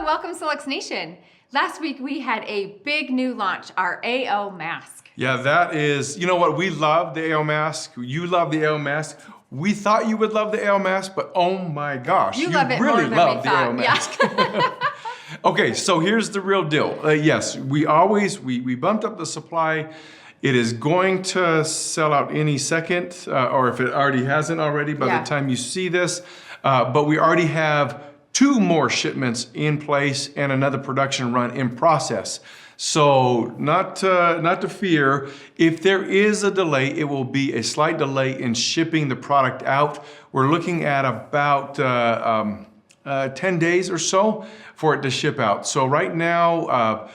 Hello, welcome Select Nation. Last week we had a big new launch, our AO mask. Yeah, that is, you know what, we love the AO mask. You love the AO mask. We thought you would love the AO mask, but oh my gosh, You you love it really more than love we the thought. AO mask. Yeah. Okay, so here's the real deal. Yes, we bumped up the supply. It is going to sell out any second, or if it already hasn't already by the time you see this. But we already have 2 more shipments in place and another production run in process. So not to fear, if there is a delay, it will be a slight delay in shipping the product out. We're looking at about 10 days or so for it to ship out. So right now,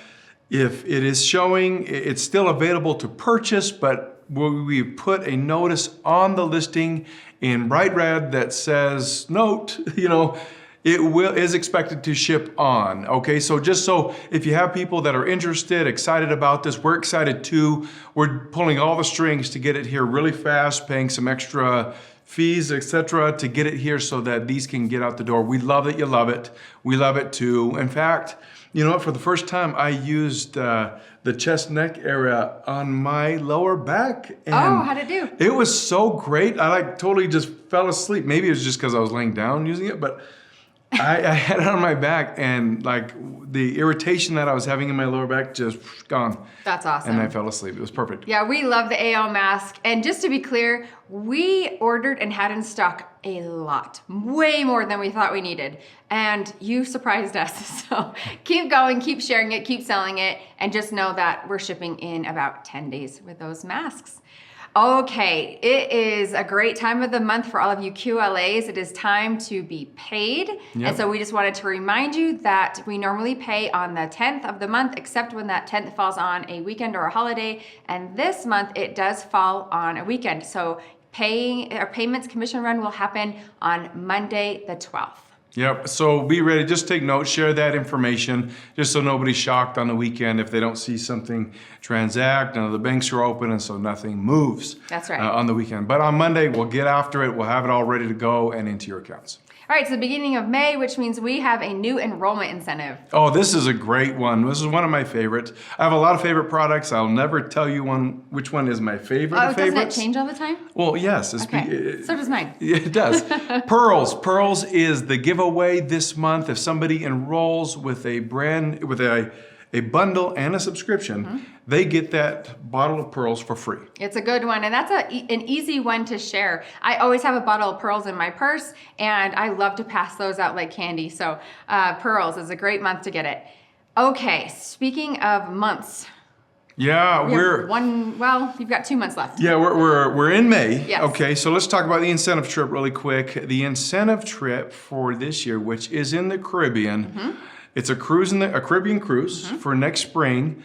if it is showing, it's still available to purchase, but we put a notice on the listing in bright red that says, note, it is expected to ship on. Okay, so just so if you have people that are interested, excited about this, we're excited too. We're pulling all the strings to get it here really fast, paying some extra fees, etc., to get it here so that these can get out the door. We love that you love it. We love it too. In fact, you know what? For the first time, I used the chest neck area on my lower back. And how'd it do? It was so great. I totally just fell asleep. Maybe it was just because I was laying down using it, but I had it on my back, and the irritation that I was having in my lower back just gone. That's awesome. And I fell asleep. It was perfect. Yeah, we love the AO mask. And just to be clear, we ordered and had in stock a lot, way more than we thought we needed. And you surprised us. So keep going, keep sharing it, keep selling it, and just know that we're shipping in about 10 days with those masks. Okay, it is a great time of the month for all of you QLAs. It is time to be paid. Yep. And so we just wanted to remind you that we normally pay on the 10th of the month, except when that 10th falls on a weekend or a holiday. And this month it does fall on a weekend. So our payments commission run will happen on Monday the 12th. Yep, so be ready, just take notes, share that information, just so nobody's shocked on the weekend if they don't see something transact. None of the banks are open, and so nothing moves. That's right. On the weekend. But on Monday, we'll get after it, we'll have it all ready to go and into your accounts. All right, it's the beginning of May, which means we have a new enrollment incentive. Oh, this is a great one. This is one of my favorites. I have a lot of favorite products. I'll never tell you which one is my favorite of favorites. Doesn't it change all the time? Well, yes. Okay. So does mine. It does. Pearls. Pearls is the giveaway this month. If somebody enrolls with a bundle and a subscription, they get that bottle of pearls for free. It's a good one, and that's an easy one to share. I always have a bottle of pearls in my purse, and I love to pass those out like candy. So pearls is a great month to get it. Okay, speaking of months. Yeah, you've got 2 months left. Yeah, we're in May. Yes. Okay, so let's talk about the incentive trip really quick. The incentive trip for this year, which is in the Caribbean, it's a Caribbean cruise for next spring.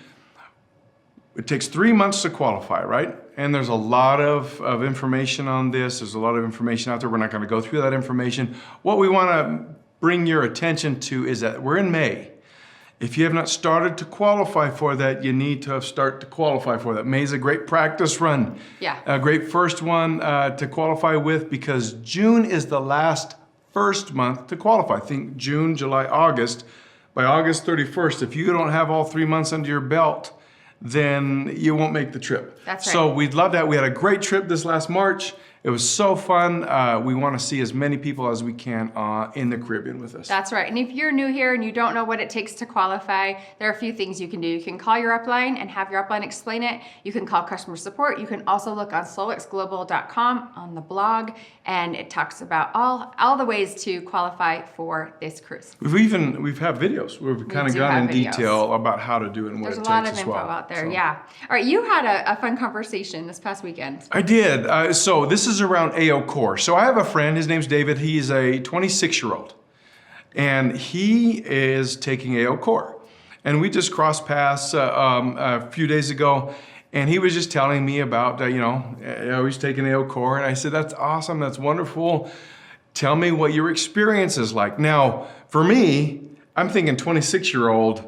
It takes 3 months to qualify, right? And there's a lot of information on this. There's a lot of information out there. We're not going to go through that information. What we want to bring your attention to is that we're in May. If you have not started to qualify for that, you need to start to qualify for that. May is a great practice run. Yeah. A great first one to qualify with, because June is the first month to qualify. Think June, July, August. By August 31st, if you don't have all 3 months under your belt, then you won't make the trip. That's right. So we'd love that. We had a great trip this last March. It was so fun. We want to see as many people as we can in the Caribbean with us. That's right. And if you're new here and you don't know what it takes to qualify, there are a few things you can do. You can call your upline and have your upline explain it. You can call customer support. You can also look on slowxglobal.com on the blog, and it talks about all the ways to qualify for this cruise. We've had videos where we've kind of gone in detail about how to do it and what it takes as well. There's a lot of info out there, yeah. All right, you had a fun conversation this past weekend. I did. So this is around AO Core. So I have a friend, his name's David. He's a 26-year-old, and he is taking AO Core. And we just crossed paths a few days ago, and he was just telling me about, he's taking AO Core, and I said, that's awesome, that's wonderful. Tell me what your experience is like. Now, for me, I'm thinking 26-year-old,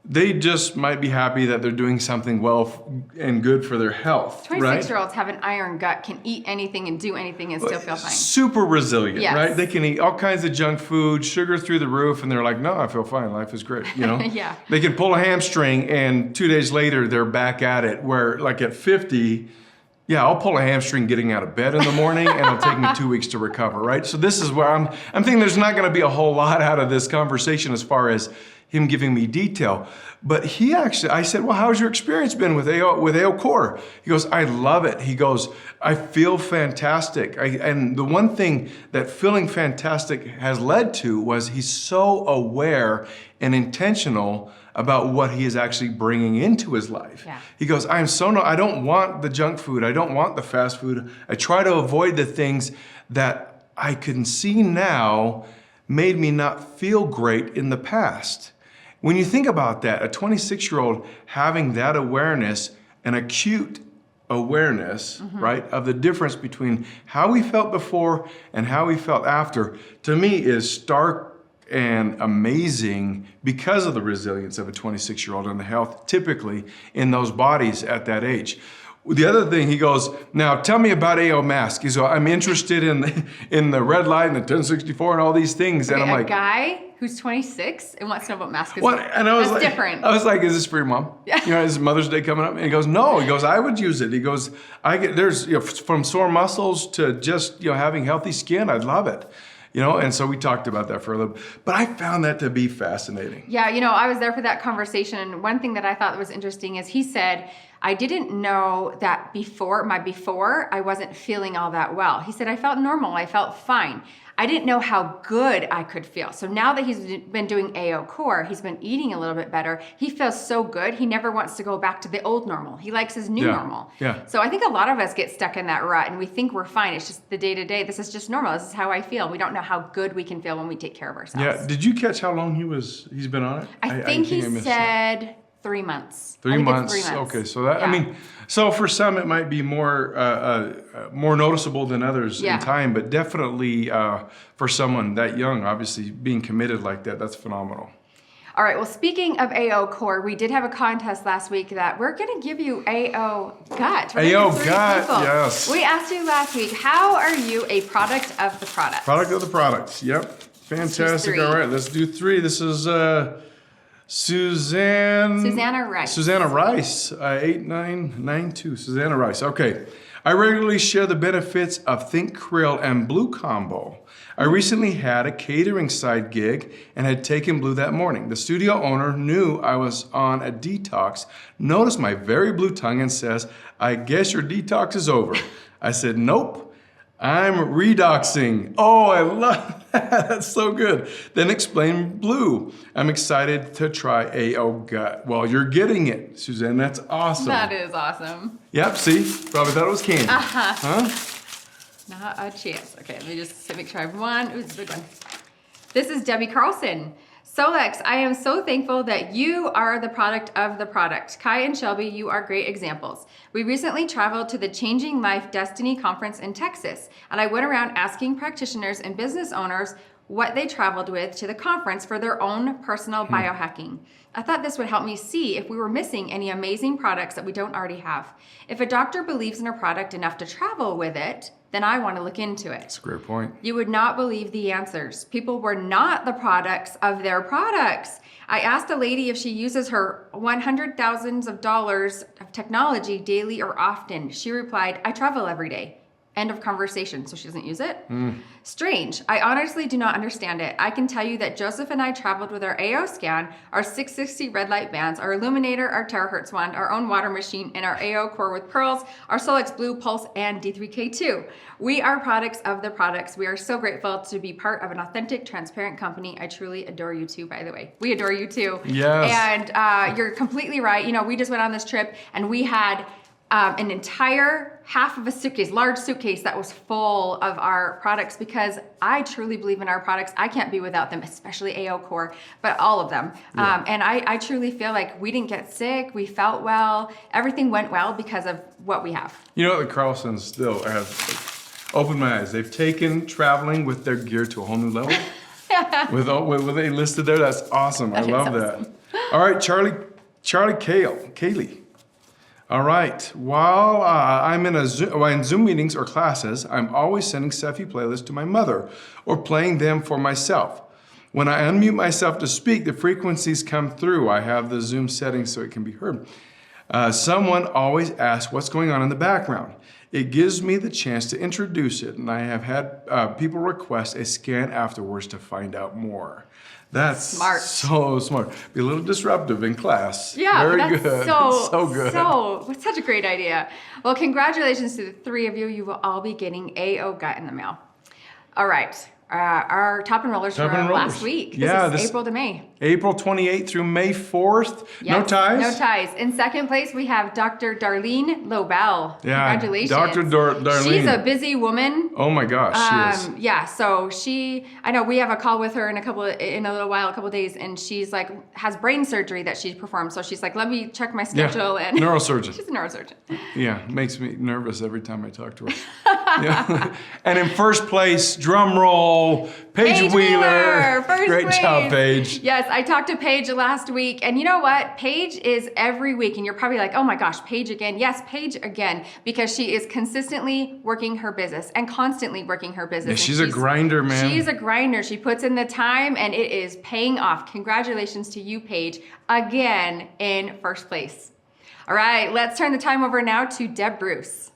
They just might be happy that they're doing something well and good for their health, right? 26-year-olds have an iron gut, can eat anything and do anything and still feel fine. Super resilient, Yes. right? They can eat all kinds of junk food, sugar through the roof, and they're like, no, I feel fine. Life is great, you know? Yeah. They can pull a hamstring, and 2 days later, they're back at it, where like at 50, yeah, I'll pull a hamstring getting out of bed in the morning, and it'll take me 2 weeks to recover, right? So this is where I'm thinking there's not gonna be a whole lot out of this conversation as far as him giving me detail. But I said, well, how's your experience been with AO Core? He goes, I love it. He goes, I feel fantastic. And the one thing that feeling fantastic has led to was he's so aware and intentional about what he is actually bringing into his life. Yeah. He goes, I don't want the junk food. I don't want the fast food. I try to avoid the things that I can see now made me not feel great in the past. When you think about that, a 26-year-old having that awareness, an acute awareness, right, of the difference between how he felt before and how he felt after, to me is stark and amazing because of the resilience of a 26-year-old and the health typically in those bodies at that age. The other thing, he goes, now tell me about AO Mask. He goes, I'm interested in the red light and the 1064 and all these things. Okay, and I'm like, a guy who's 26 and wants to know about masks. what? And I was That's like, different. I was like, is this for your mom? Yeah. You know, is Mother's Day coming up? And he goes, no. He goes, I would use it. He goes, there's, from sore muscles to just, having healthy skin. I'd love it. And so we talked about that for a little bit. But I found that to be fascinating. Yeah, I was there for that conversation. And one thing that I thought was interesting is he said, I didn't know that before I wasn't feeling all that well. He said, I felt normal. I felt fine. I didn't know how good I could feel. So now that he's been doing AO Core, he's been eating a little bit better. He feels so good. He never wants to go back to the old normal. He likes his new normal. Yeah. So I think a lot of us get stuck in that rut and we think we're fine. It's just the day-to-day. This is just normal. This is how I feel. We don't know how good we can feel when we take care of ourselves. Yeah. Did you catch how long he's been on it? I think he said 3 months. 3 months. 3 months. Okay, so that Yeah. so for some it might be more noticeable than others in time, but definitely for someone that young, obviously being committed like that, that's phenomenal. All right, well, speaking of AO Core, we did have a contest last week that we're going to give you AO Gut. AO Gut, yes. We asked you last week, how are you a product of the product? Product of the products, yep. Fantastic. All right, let's do 3. This is Susanna Rice, 8992. Susanna Rice. Okay. I regularly share the benefits of Think Krill and Blue combo. I recently had a catering side gig and had taken Blue that morning. The studio owner knew I was on a detox, noticed my very blue tongue and says, I guess your detox is over. I said, nope. I'm redoxing. Oh, I love that. That's so good. Then explain Blue. I'm excited to try AO Gut. Well, you're getting it, Suzanne. That's awesome. That is awesome. Yep, see? Probably thought it was candy. Huh? Not a chance. Okay, let me just make sure I have one. Ooh, it's a big one. This is Debbie Carlson. Solex, I am so thankful that you are the product of the product. Kai and Shelby, you are great examples. We recently traveled to the Changing Life Destiny Conference in Texas, and I went around asking practitioners and business owners what they traveled with to the conference for their own personal biohacking. I thought this would help me see if we were missing any amazing products that we don't already have. If a doctor believes in a product enough to travel with it, then I want to look into it. That's a great point. You would not believe the answers. People were not the products of their products. I asked a lady if she uses her $100,000s of technology daily or often. She replied, I travel every day. End of conversation. So she doesn't use it? Strange. I honestly do not understand it. I can tell you that Joseph and I traveled with our AO scan, our 660 red light bands, our illuminator, our terahertz wand, our own water machine, and our AO Core with pearls, our Solex Blue Pulse, and D3K2. We are products of the products. We are so grateful to be part of an authentic, transparent company. I truly adore you too, by the way. We adore you too. Yes. And you're completely right. We just went on this trip and we had an entire half of a suitcase, large suitcase that was full of our products because I truly believe in our products. I can't be without them, especially AO Core, but all of them. Yeah. And I truly feel like we didn't get sick. We felt well. Everything went well because of what we have. You know, the Carlsons still have opened my eyes. They've taken traveling with their gear to a whole new level. With what they listed there, that's awesome. I love that. All right, Charlie Kaylee. All right. While I'm in Zoom meetings or classes, I'm always sending Sephi playlists to my mother or playing them for myself. When I unmute myself to speak, the frequencies come through. I have the Zoom settings so it can be heard. Someone always asks what's going on in the background. It gives me the chance to introduce it, and I have had people request a scan afterwards to find out more. That's smart. So smart. Be a little disruptive in class. Yeah, very that's good. So good. It's such a great idea. Well, congratulations to the three of you. You will all be getting AO Gut in the mail. All right. Our top enrollers from last week. This is April to May. April 28th through May 4th. Yes, no ties? No ties. In second place, we have Dr. Darlene Lobel. Yeah, congratulations. Dr. Darlene. She's a busy woman. Oh my gosh, she is. Yeah, so I know we have a call with her in a little while, a couple of days, and she's like, has brain surgery that she performed. So she's like, let me check my schedule. Yeah, and neurosurgeon. She's a neurosurgeon. Yeah, makes me nervous every time I talk to her. Yeah. And in first place, drum roll, Paige Wheeler. Great job, Paige. Yes, I talked to Paige last week, and you know what? Paige is every week, and you're probably like, oh my gosh, Paige again. Yes, Paige again, because she is consistently working her business and constantly working her business. Yeah, she's a grinder, man. She's a grinder. She puts in the time, and it is paying off. Congratulations to you, Paige, again in first place. All right, let's turn the time over now to Deb Bruce.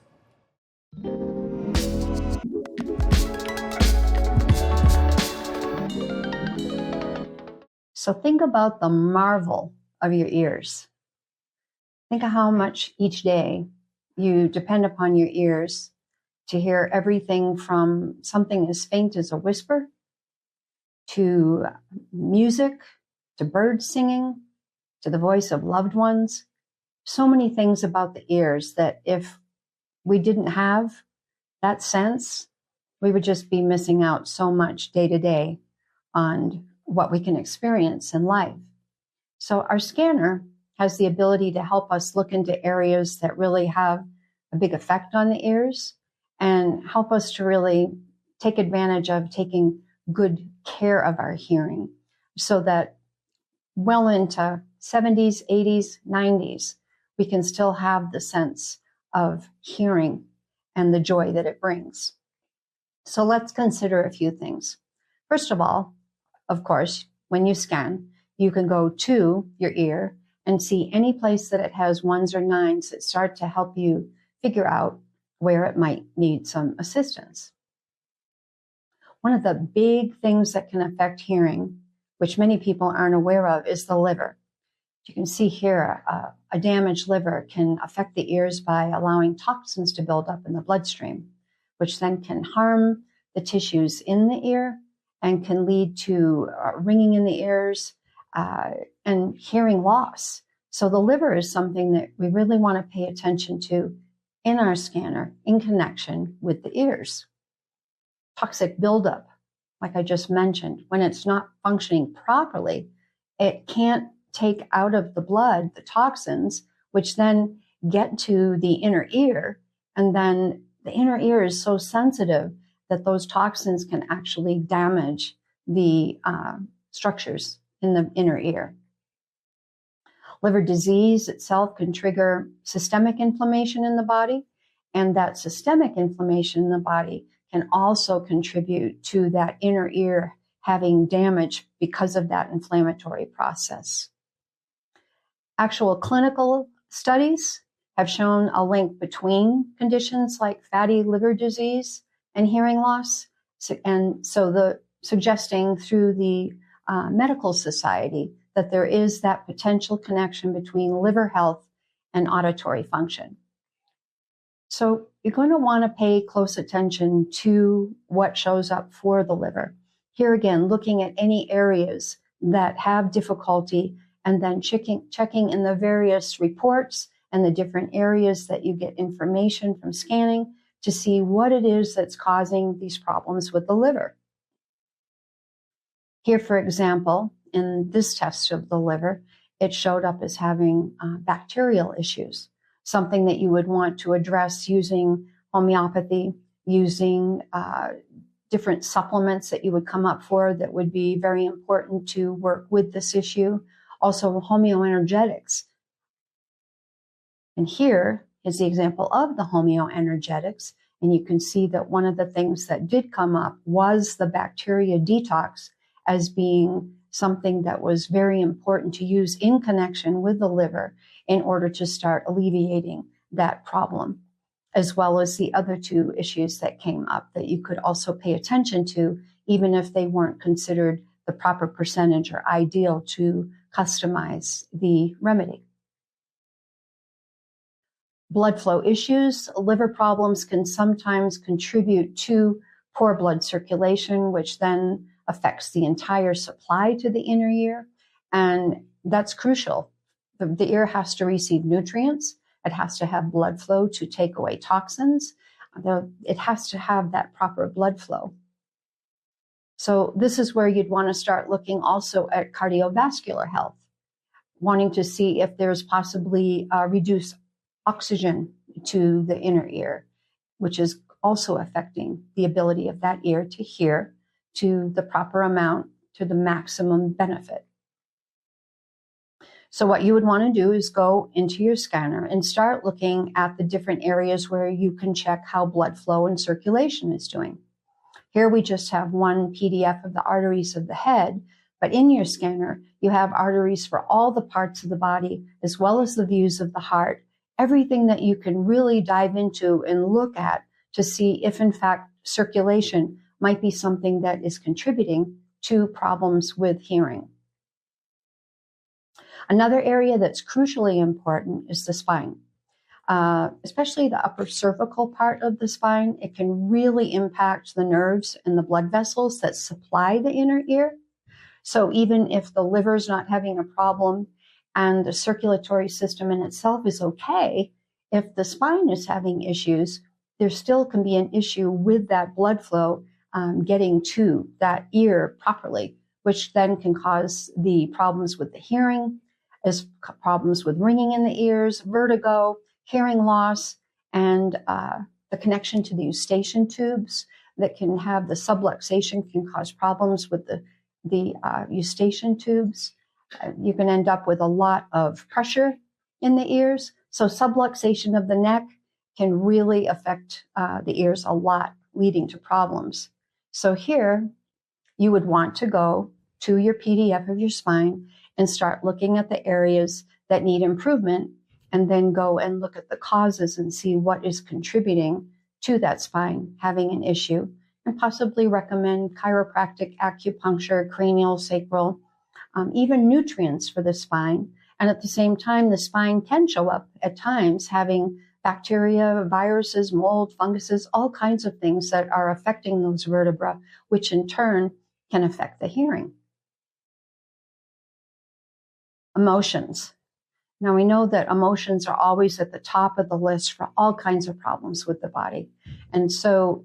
So think about the marvel of your ears. Think of how much each day you depend upon your ears to hear everything from something as faint as a whisper to music, to birds singing, to the voice of loved ones. So many things about the ears that if we didn't have that sense, we would just be missing out so much day to day on what we can experience in life. So our scanner has the ability to help us look into areas that really have a big effect on the ears and help us to really take advantage of taking good care of our hearing so that well into 70s, 80s, 90s, we can still have the sense of hearing and the joy that it brings. So let's consider a few things. First of all, of course, when you scan, you can go to your ear and see any place that it has ones or nines that start to help you figure out where it might need some assistance. One of the big things that can affect hearing, which many people aren't aware of, is the liver. You can see here a damaged liver can affect the ears by allowing toxins to build up in the bloodstream, which then can harm the tissues in the ear and can lead to ringing in the ears and hearing loss. So the liver is something that we really want to pay attention to in our scanner in connection with the ears. Toxic buildup, like I just mentioned, when it's not functioning properly, it can't take out of the blood the toxins, which then get to the inner ear. And then the inner ear is so sensitive that those toxins can actually damage the structures in the inner ear. Liver disease itself can trigger systemic inflammation in the body, and that systemic inflammation in the body can also contribute to that inner ear having damage because of that inflammatory process. Actual clinical studies have shown a link between conditions like fatty liver disease and hearing loss, and so suggesting through the medical society that there is that potential connection between liver health and auditory function. So you're going to want to pay close attention to what shows up for the liver. Here again, looking at any areas that have difficulty and then checking in the various reports and the different areas that you get information from scanning to see what it is that's causing these problems with the liver. Here, for example, in this test of the liver, it showed up as having bacterial issues, something that you would want to address using homeopathy, using different supplements that you would come up for that would be very important to work with this issue. also homeoenergetics. And here is the example of the homeoenergetics. And you can see that one of the things that did come up was the bacteria detox as being something that was very important to use in connection with the liver in order to start alleviating that problem, as well as the other two issues that came up that you could also pay attention to, even if they weren't considered the proper percentage or ideal to customize the remedy. Blood flow issues, liver problems can sometimes contribute to poor blood circulation, which then affects the entire supply to the inner ear. And that's crucial. The ear has to receive nutrients. It has to have blood flow to take away toxins. It has to have that proper blood flow. So this is where you'd want to start looking also at cardiovascular health, wanting to see if there's possibly reduced oxygen to the inner ear, which is also affecting the ability of that ear to hear to the proper amount, to the maximum benefit. So what you would want to do is go into your scanner and start looking at the different areas where you can check how blood flow and circulation is doing. Here we just have one PDF of the arteries of the head, but in your scanner, you have arteries for all the parts of the body, as well as the views of the heart, everything that you can really dive into and look at to see if, in fact, circulation might be something that is contributing to problems with hearing. Another area that's crucially important is the spine, especially the upper cervical part of the spine. It can really impact the nerves and the blood vessels that supply the inner ear. So even if the liver's not having a problem and the circulatory system in itself is okay, if the spine is having issues, there still can be an issue with that blood flow getting to that ear properly, which then can cause the problems with the hearing, as problems with ringing in the ears, vertigo, hearing loss, and the connection to the eustachian tubes that can have the subluxation can cause problems with the eustachian tubes. You can end up with a lot of pressure in the ears. So subluxation of the neck can really affect the ears a lot, leading to problems. So here, you would want to go to your PDF of your spine and start looking at the areas that need improvement, and then go and look at the causes and see what is contributing to that spine having an issue, and possibly recommend chiropractic, acupuncture, cranial, sacral, even nutrients for the spine. And at the same time, the spine can show up at times having bacteria, viruses, mold, funguses, all kinds of things that are affecting those vertebrae, which in turn can affect the hearing. Emotions. Now we know that emotions are always at the top of the list for all kinds of problems with the body. And so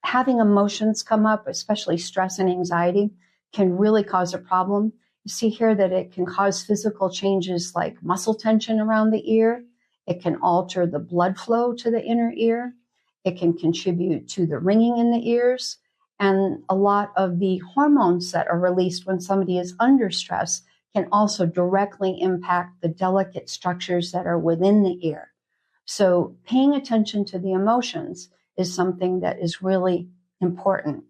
having emotions come up, especially stress and anxiety, can really cause a problem. You see here that it can cause physical changes like muscle tension around the ear. It can alter the blood flow to the inner ear. It can contribute to the ringing in the ears. And a lot of the hormones that are released when somebody is under stress can also directly impact the delicate structures that are within the ear. So paying attention to the emotions is something that is really important.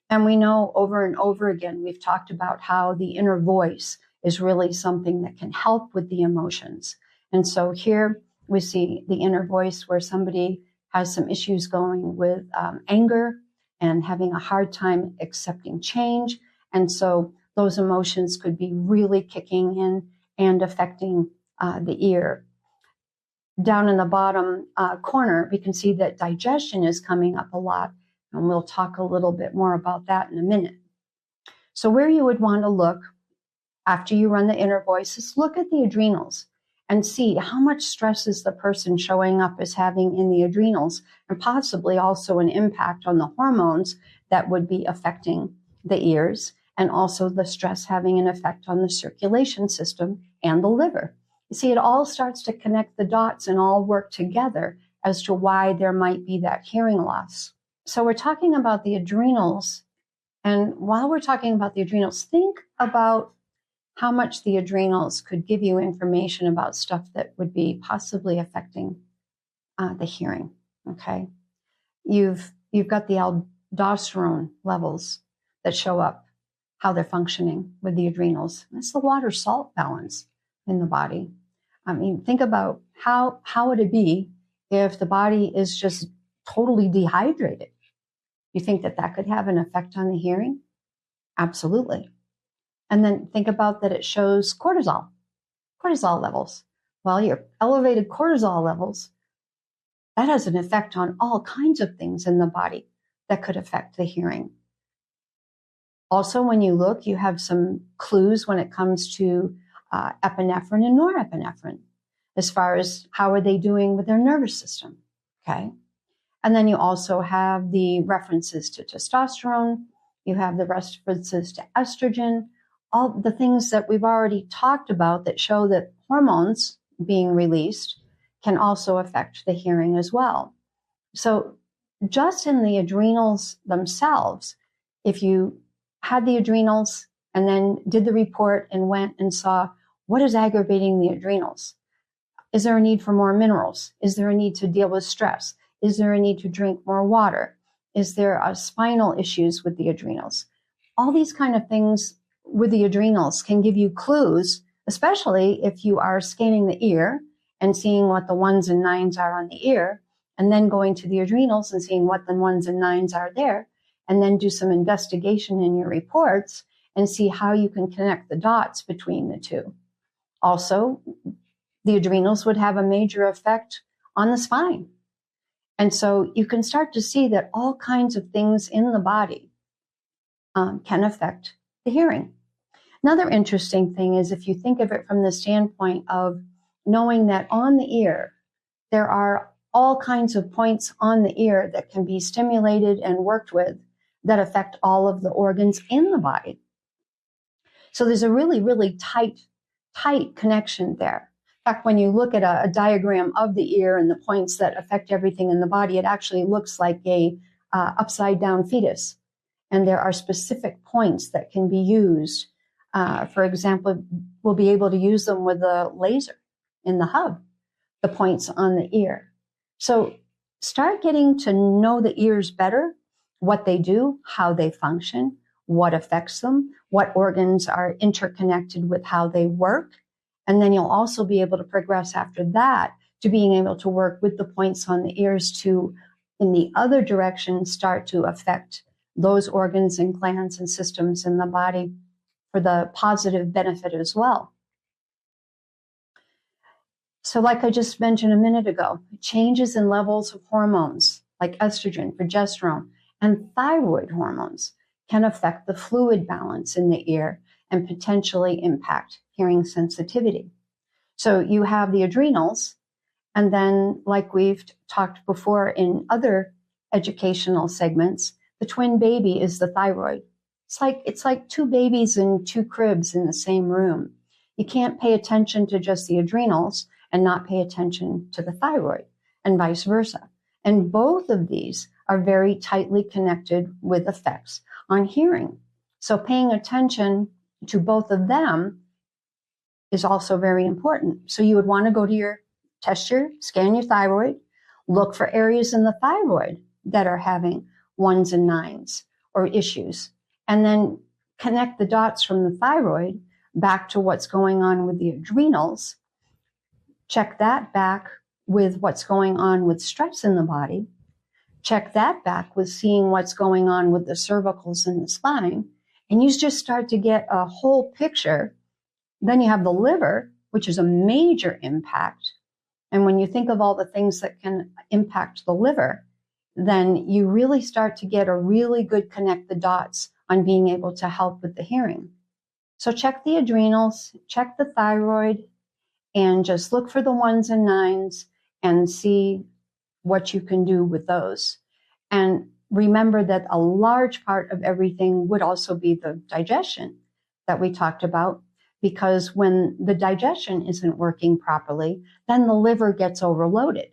And we know over and over again, we've talked about how the inner voice is really something that can help with the emotions. And so here we see the inner voice where somebody has some issues going with anger and having a hard time accepting change. And so those emotions could be really kicking in and affecting the ear. Down in the bottom corner, we can see that digestion is coming up a lot, and we'll talk a little bit more about that in a minute. So where you would want to look after you run the inner voice is look at the adrenals and see how much stress is the person showing up as having in the adrenals, and possibly also an impact on the hormones that would be affecting the ears, and also the stress having an effect on the circulation system and the liver. You see, it all starts to connect the dots and all work together as to why there might be that hearing loss. So we're talking about the adrenals. And while we're talking about the adrenals, think about how much the adrenals could give you information about stuff that would be possibly affecting the hearing. Okay, you've got the aldosterone levels that show up, how they're functioning with the adrenals. It's the water-salt balance in the body. I mean, think about how would it be if the body is just totally dehydrated? You think that could have an effect on the hearing? Absolutely. And then think about that it shows cortisol levels. Well, your elevated cortisol levels, that has an effect on all kinds of things in the body that could affect the hearing. Also, when you look, you have some clues when it comes to epinephrine and norepinephrine, as far as how are they doing with their nervous system, okay? And then you also have the references to testosterone, you have the references to estrogen, all the things that we've already talked about that show that hormones being released can also affect the hearing as well. So just in the adrenals themselves, if you had the adrenals and then did the report and went and saw what is aggravating the adrenals. Is there a need for more minerals? Is there a need to deal with stress? Is there a need to drink more water? Is there spinal issues with the adrenals? All these kind of things with the adrenals can give you clues, especially if you are scanning the ear and seeing what the 1s and 9s are on the ear, and then going to the adrenals and seeing what the 1s and 9s are there, and then do some investigation in your reports and see how you can connect the dots between the two. Also, the adrenals would have a major effect on the spine. And so you can start to see that all kinds of things in the body can affect the hearing. Another interesting thing is if you think of it from the standpoint of knowing that on the ear, there are all kinds of points on the ear that can be stimulated and worked with that affect all of the organs in the body. So there's a really, really tight connection there. In fact, when you look at a diagram of the ear and the points that affect everything in the body, it actually looks like a upside down fetus. And there are specific points that can be used. For example, we'll be able to use them with a laser in the hub, the points on the ear. So start getting to know the ears better, what they do, how they function, what affects them, what organs are interconnected with how they work. And then you'll also be able to progress after that to being able to work with the points on the ears to, in the other direction, start to affect those organs and glands and systems in the body for the positive benefit as well. So like I just mentioned a minute ago, changes in levels of hormones like estrogen, progesterone, and thyroid hormones can affect the fluid balance in the ear and potentially impact hearing sensitivity. So you have the adrenals, and then like we've talked before in other educational segments, the twin baby is the thyroid. It's like two babies in two cribs in the same room. You can't pay attention to just the adrenals and not pay attention to the thyroid, and vice versa. And both of these are very tightly connected with effects on hearing. So paying attention to both of them is also very important. So you would want to go to scan your thyroid, look for areas in the thyroid that are having 1s and 9s or issues, and then connect the dots from the thyroid back to what's going on with the adrenals. Check that back with what's going on with stress in the body. Check that back with seeing what's going on with the cervicals and the spine. And you just start to get a whole picture. Then you have the liver, which is a major impact. And when you think of all the things that can impact the liver, then you really start to get a really good connect the dots on being able to help with the hearing. So check the adrenals, check the thyroid, and just look for the 1s and 9s and see what you can do with those. And remember that a large part of everything would also be the digestion that we talked about, because when the digestion isn't working properly, then the liver gets overloaded.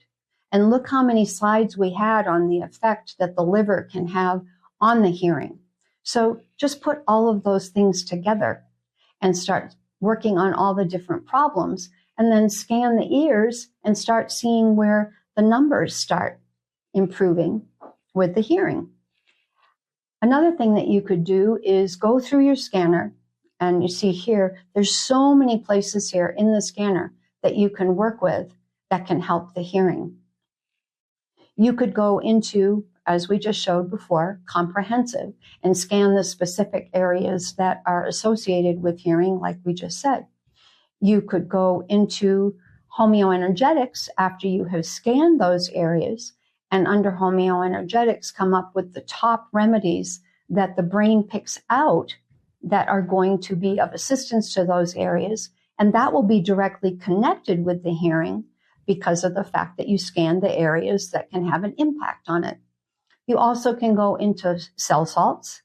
And look how many slides we had on the effect that the liver can have on the hearing. So just put all of those things together and start working on all the different problems, and then scan the ears and start seeing where the numbers start improving with the hearing. Another thing that you could do is go through your scanner, and you see here, there's so many places here in the scanner that you can work with that can help the hearing. You could go into, as we just showed before, comprehensive, and scan the specific areas that are associated with hearing, like we just said. You could go into homeoenergetics after you have scanned those areas, and under homeoenergetics come up with the top remedies that the brain picks out that are going to be of assistance to those areas, and that will be directly connected with the hearing because of the fact that you scan the areas that can have an impact on it. You also can go into cell salts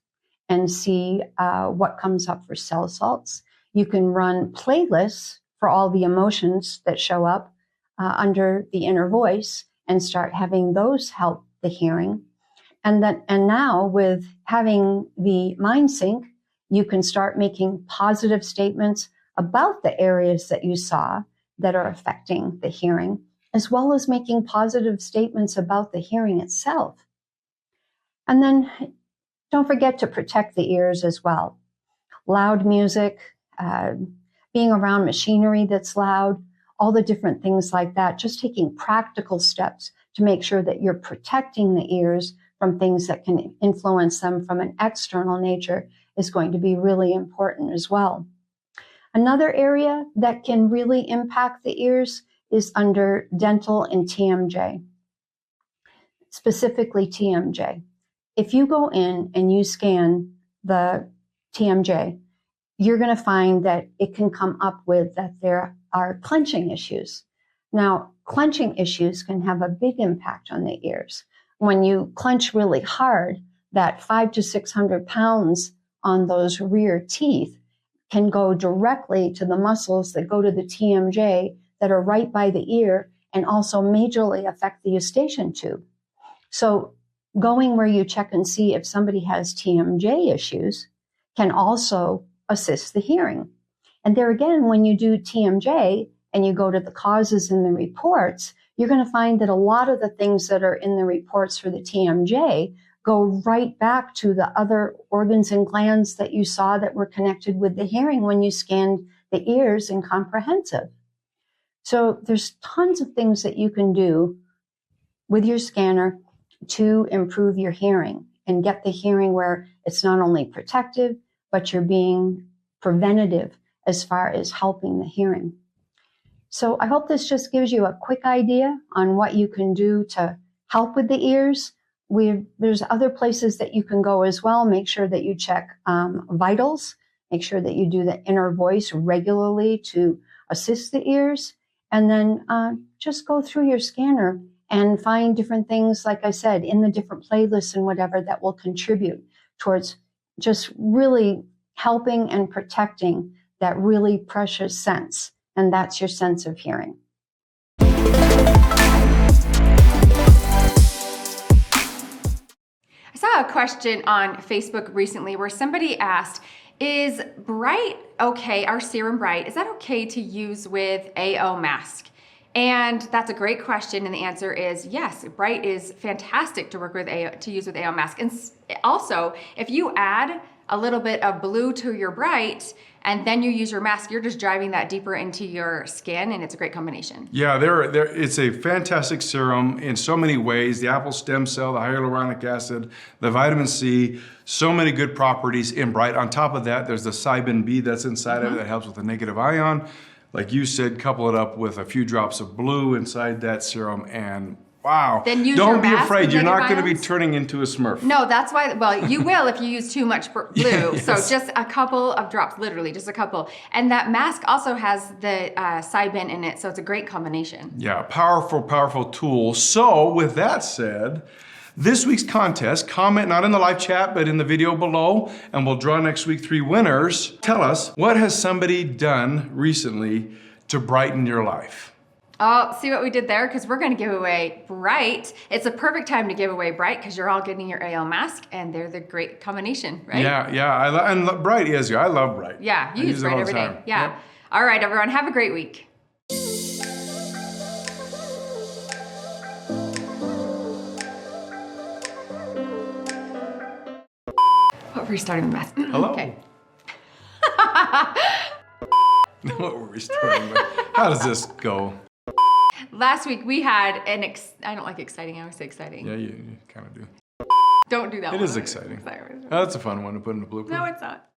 and see what comes up for cell salts. You can run playlists for all the emotions that show up under the inner voice and start having those help the hearing. And now with having the mind sync, you can start making positive statements about the areas that you saw that are affecting the hearing, as well as making positive statements about the hearing itself. And then don't forget to protect the ears as well. Loud music, being around machinery that's loud, all the different things like that, just taking practical steps to make sure that you're protecting the ears from things that can influence them from an external nature is going to be really important as well. Another area that can really impact the ears is under dental and TMJ, specifically TMJ. If you go in and you scan the TMJ, you're going to find that it can come up with that there are clenching issues. Now, clenching issues can have a big impact on the ears. When you clench really hard, that 500 to 600 pounds on those rear teeth can go directly to the muscles that go to the TMJ that are right by the ear and also majorly affect the eustachian tube. So going where you check and see if somebody has TMJ issues can also assist the hearing. And there again, when you do TMJ and you go to the causes in the reports, you're going to find that a lot of the things that are in the reports for the TMJ go right back to the other organs and glands that you saw that were connected with the hearing when you scanned the ears in comprehensive. So there's tons of things that you can do with your scanner to improve your hearing and get the hearing where it's not only protective, but you're being preventative as far as helping the hearing. So I hope this just gives you a quick idea on what you can do to help with the ears. There's other places that you can go as well. Make sure that you check vitals. Make sure that you do the inner voice regularly to assist the ears. And then just go through your scanner and find different things, like I said, in the different playlists and whatever that will contribute towards just really helping and protecting that really precious sense. And that's your sense of hearing. I saw a question on Facebook recently where somebody asked, is Bright okay, our serum Bright, is that okay to use with AO mask? And that's a great question, and the answer is yes. Bright is fantastic to work with to use with AO mask. And also, if you add a little bit of blue to your Bright and then you use your mask, you're just driving that deeper into your skin, and it's a great combination. Yeah, it's a fantastic serum in so many ways. The apple stem cell, the hyaluronic acid, the vitamin C, so many good properties in Bright. On top of that, there's the Cybin B that's inside of it that helps with the negative ion. Like you said, couple it up with a few drops of blue inside that serum, and wow. Then use Don't your be mask afraid. with You're not negative going to be ions? turning into a Smurf. No, that's why, well, you will if you use too much blue. Yes. So just a couple of drops, literally just a couple. And that mask also has the Cybin in it, so it's a great combination. Yeah, powerful, powerful tool. So with that said, this week's contest, comment not in the live chat, but in the video below, and we'll draw next week 3 winners. Tell us, what has somebody done recently to brighten your life? Oh, see what we did there? Because we're going to give away Bright. It's a perfect time to give away Bright because you're all getting your AL mask and they're the great combination, right? Yeah. And Bright is you. I love Bright. Yeah, you I use Bright it all every the day. time. Yeah. Yep. All right, everyone. Have a great week. What were we starting with math? Hello. Okay. What were we starting with? How does this go? Last week we had I don't like exciting. I always say exciting. Yeah, you kind of do. Don't do that It one. is exciting. That's a fun one to put in the blooper. No, it's not.